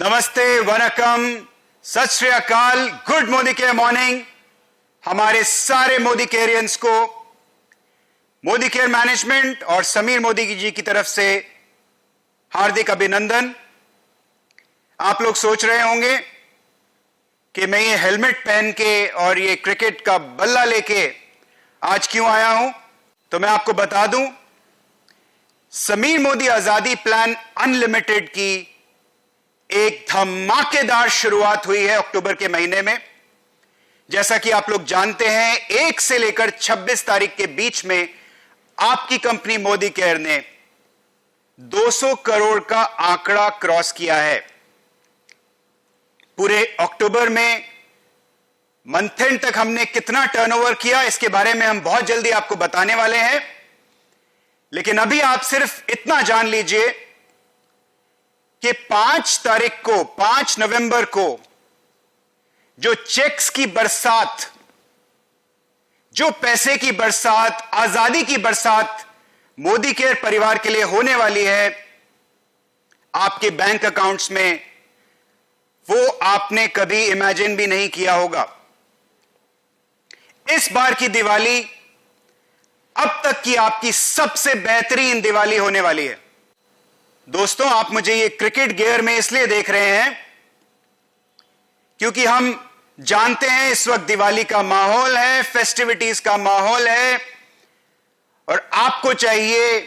नमस्ते, वनकम, सत श्री अकाल, गुड मोदी केयर मॉर्निंग। हमारे सारे मोदी केयरियंस को मोदी केयर मैनेजमेंट और समीर मोदी जी की तरफ से हार्दिक अभिनंदन। आप लोग सोच रहे होंगे कि मैं ये हेलमेट पहन के और ये क्रिकेट का बल्ला लेके आज क्यों आया हूं, तो मैं आपको बता दूं, समीर मोदी आजादी प्लान अनलिमिटेड की एक धमाकेदार शुरुआत हुई है अक्टूबर के महीने में। जैसा कि आप लोग जानते हैं, 1 से लेकर 26 तारीख के बीच में आपकी कंपनी मोदी केयर ने 200 करोड़ का आंकड़ा क्रॉस किया है। पूरे अक्टूबर में मंथ एंड तक हमने कितना टर्नओवर किया, इसके बारे में हम बहुत जल्दी आपको बताने वाले हैं। लेकिन अभी आप सिर्फ इतना जान लीजिए कि 5 नवंबर को जो चेक्स की बरसात, जो पैसे की बरसात, आजादी की बरसात मोदी केयर परिवार के लिए होने वाली है आपके बैंक अकाउंट्स में, वो आपने कभी इमेजिन भी नहीं किया होगा। इस बार की दिवाली अब तक की आपकी सबसे बेहतरीन दिवाली होने वाली है। दोस्तों, आप मुझे ये क्रिकेट गियर में इसलिए देख रहे हैं क्योंकि हम जानते हैं इस वक्त दिवाली का माहौल है, फेस्टिविटीज का माहौल है, और आपको चाहिए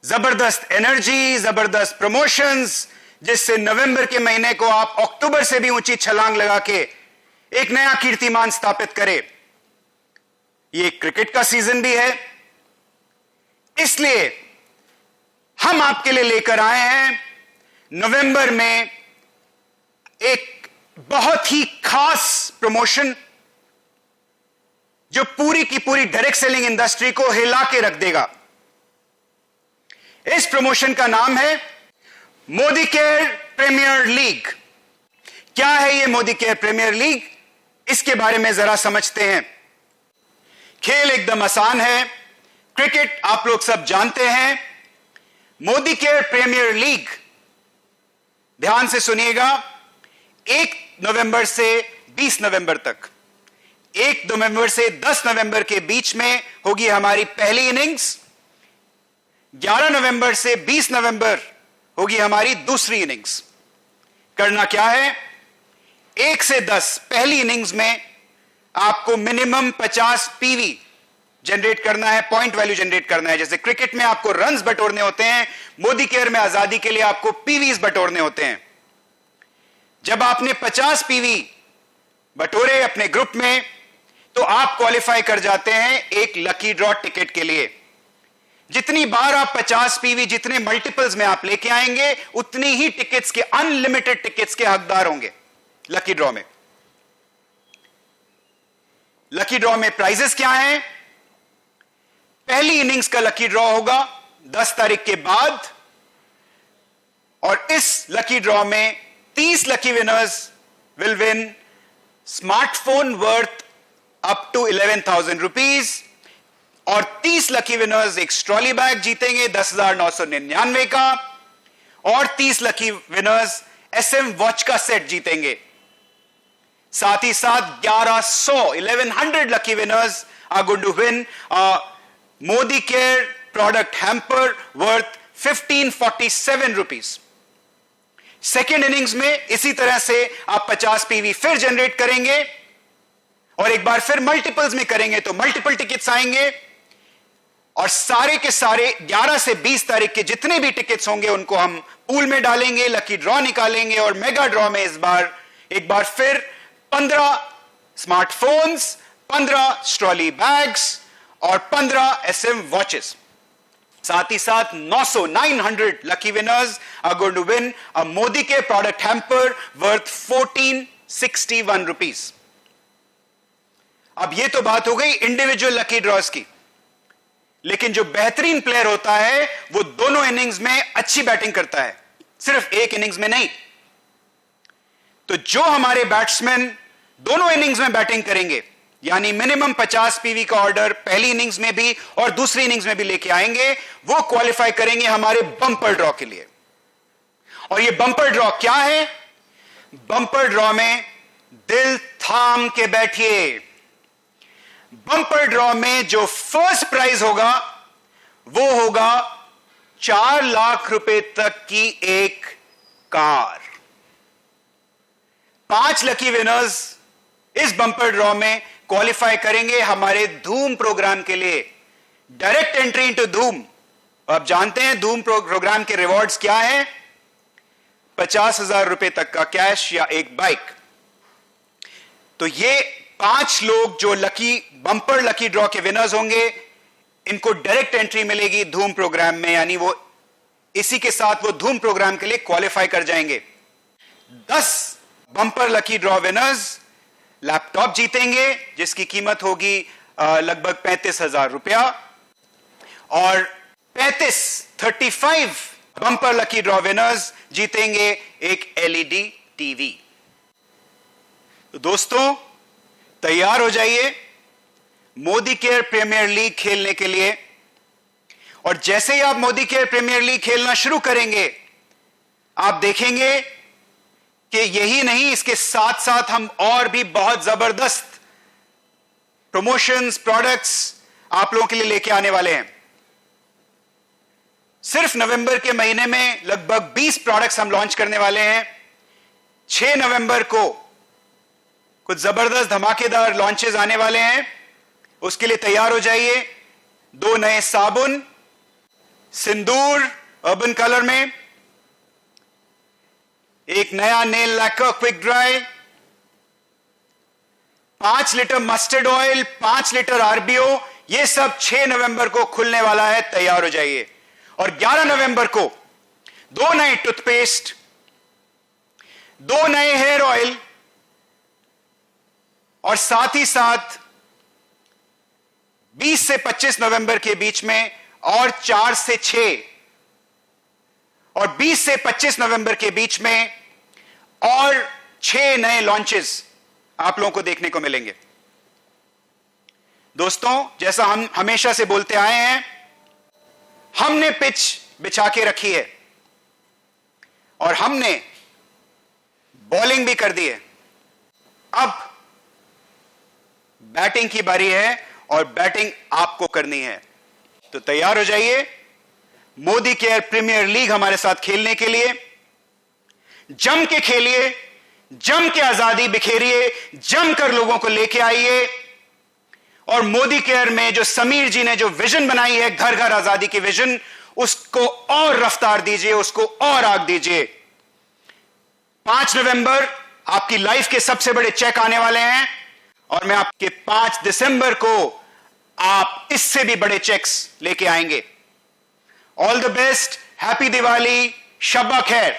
जबरदस्त एनर्जी, जबरदस्त प्रमोशंस, जिससे नवंबर के महीने को आप अक्टूबर से भी ऊंची छलांग लगा के एक नया कीर्तिमान स्थापित करें। ये क्रिकेट का सीजन भी है, इसलिए हम आपके लिए लेकर आए हैं नवंबर में एक बहुत ही खास प्रमोशन जो पूरी की पूरी डायरेक्ट सेलिंग इंडस्ट्री को हिला के रख देगा। इस प्रमोशन का नाम है मोदी केयर प्रीमियर लीग। क्या है ये मोदी केयर प्रीमियर लीग, इसके बारे में जरा समझते हैं। खेल एकदम आसान है, क्रिकेट आप लोग सब जानते हैं। मोदी केयर प्रीमियर लीग, ध्यान से सुनिएगा, 1 नवंबर से 20 नवंबर तक, 1 नवंबर से 10 नवंबर के बीच में होगी हमारी पहली इनिंग्स। 11 नवंबर से 20 नवंबर होगी हमारी दूसरी इनिंग्स। करना क्या है, 1 से 10 पहली इनिंग्स में आपको मिनिमम 50 पीवी जनरेट करना है, पॉइंट वैल्यू जनरेट करना है। जैसे क्रिकेट में आपको रन्स बटोरने होते हैं, मोदी केयर में आजादी के लिए आपको पीवीज बटोरने होते हैं। जब आपने 50 पीवी बटोरे अपने ग्रुप में, तो आप क्वालिफाई कर जाते हैं एक लकी ड्रॉ टिकट के लिए। जितनी बार आप 50 पीवी, जितने मल्टीपल्स में आप लेके आएंगे, उतनी ही टिकट्स के, अनलिमिटेड टिकट्स के हकदार होंगे लकी ड्रॉ में। लकी ड्रॉ में प्राइजेस क्या हैं? पहली इनिंग्स का लकी ड्रॉ होगा 10 तारीख के बाद, और इस लकी ड्रॉ में 30 lucky winners will win smartphone worth up to 11,000 rupees, और 30 लकी विनर्स एक ट्रॉली बैग जीतेंगे 10,999 का, और 30 लकी विनर्स SM वॉच का सेट जीतेंगे। साथ ही साथ 1100 lucky winners are going to win Modicare product hamper worth 1547 rupees. Second innings में इसी तरह से आप 50 पीवी फिर जनरेट करेंगे, और एक बार फिर मल्टीपल्स में करेंगे तो मल्टीपल टिकट्स आएंगे, और सारे के सारे 11 से 20 तारीख के जितने भी टिकट्स होंगे उनको हम पूल में डालेंगे, लकी ड्रॉ निकालेंगे, और मेगा ड्रॉ में इस बार एक बार फिर 15 स्मार्टफोन्स, 15 ट्रॉली बैग्स और 15 SM वॉचेस। साथ ही साथ 900 lucky winners are going to win a Modicare product hamper worth 1461 rupees. अब ये तो बात हो गई इंडिविजुअल लकी ड्रॉज की, लेकिन जो बेहतरीन प्लेयर होता है वो दोनों इनिंग्स में अच्छी बैटिंग करता है, सिर्फ एक इनिंग्स में नहीं। तो जो हमारे बैट्समैन दोनों इनिंग्स में बैटिंग करेंगे, यानी मिनिमम 50 पीवी का ऑर्डर पहली इनिंग्स में भी और दूसरी इनिंग्स में भी लेके आएंगे, वो क्वालिफाई करेंगे हमारे बम्पर ड्रॉ के लिए। और ये बंपर ड्रॉ क्या है? बंपर ड्रॉ में दिल थाम के बैठिए। बंपर ड्रॉ में जो फर्स्ट प्राइज होगा वो होगा 4 लाख रुपए तक की एक कार। 5 लकी विनर्स इस बंपर ड्रॉ में क्वालिफाई करेंगे हमारे धूम प्रोग्राम के लिए। डायरेक्ट एंट्री इनटू धूम। आप जानते हैं धूम प्रोग्राम के रिवॉर्ड्स क्या हैं? 50,000 रुपए तक का कैश या एक बाइक। तो ये 5 लोग जो बंपर लकी ड्रॉ के विनर्स होंगे, इनको डायरेक्ट एंट्री मिलेगी धूम प्रोग्राम में, यानी वो इसी के साथ वो धूम प्रोग्राम के लिए क्वालिफाई कर जाएंगे। 10 bumper lucky draw winners laptop जीतेंगे जिसकी कीमत होगी लगभग 35,000 रुपया, और 35 बंपर लकी ड्रॉ विनर्स जीतेंगे एक एलईडी टीवी। तो दोस्तों तैयार हो जाइए मोदी केयर प्रीमियर लीग खेलने के लिए। और जैसे ही आप मोदी केयर प्रीमियर लीग खेलना शुरू करेंगे, आप देखेंगे कि यही नहीं, इसके साथ साथ हम और भी बहुत जबरदस्त प्रमोशंस, प्रोडक्ट्स आप लोगों के लिए लेके आने वाले हैं। सिर्फ नवंबर के महीने में लगभग 20 प्रोडक्ट्स हम लॉन्च करने वाले हैं। 6 नवंबर को कुछ जबरदस्त धमाकेदार लॉन्चेस आने वाले हैं, उसके लिए तैयार हो जाइए। 2 नए साबुन, सिंदूर अर्बन कलर में, एक नया nail lacquer quick dry, 5 litre mustard oil, 5 litre RBO, ये सब 6 नवंबर को खुलने वाला है, तैयार हो जाइए। और 11 नवंबर को 2 नए टूथपेस्ट, 2 नए हेयर ऑयल, और साथ ही साथ 20 से 25 नवंबर के बीच में और 4 से 6 और 20 से 25 नवंबर के बीच में और 6 नए लॉन्चेस आप लोगों को देखने को मिलेंगे। दोस्तों जैसा हम हमेशा से बोलते आए हैं, हमने पिच बिछा के रखी है और हमने बॉलिंग भी कर दी है। अब बैटिंग की बारी है और बैटिंग आपको करनी है। तो तैयार हो जाइए मोदी केयर प्रीमियर लीग हमारे साथ खेलने के लिए। जम के खेलिए, जम के आजादी बिखेरिए, जमकर लोगों को लेके आइए। और मोदी केयर में जो समीर जी ने जो विजन बनाई है, घर घर आजादी की विजन, उसको और रफ्तार दीजिए, उसको और आग दीजिए। 5 नवंबर आपकी लाइफ के सबसे बड़े चेक आने वाले हैं और मैं आपके 5 दिसंबर को आप इससे भी बड़े चेक्स लेके आएंगे। All the best, happy Diwali, शब्बा खैर।